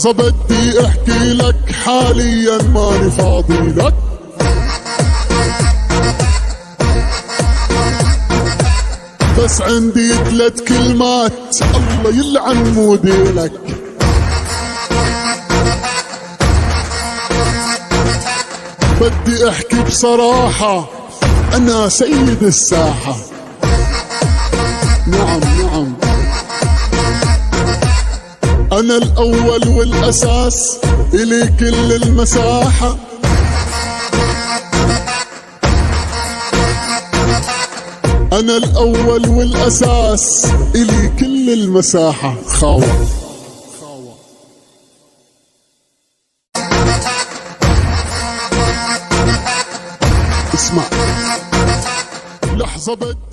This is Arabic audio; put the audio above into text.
لحظة بدي احكي لك، حاليا ماني فاضي لك. بس عندي 3 كلمات الله يلعن موديلك. بدي احكي بصراحة، انا سيد الساحة. نعم نعم، انا الاول والاساس، الي كل المساحة. انا الاول والاساس، الي كل المساحة. خاوة اسمع، لحظة بدي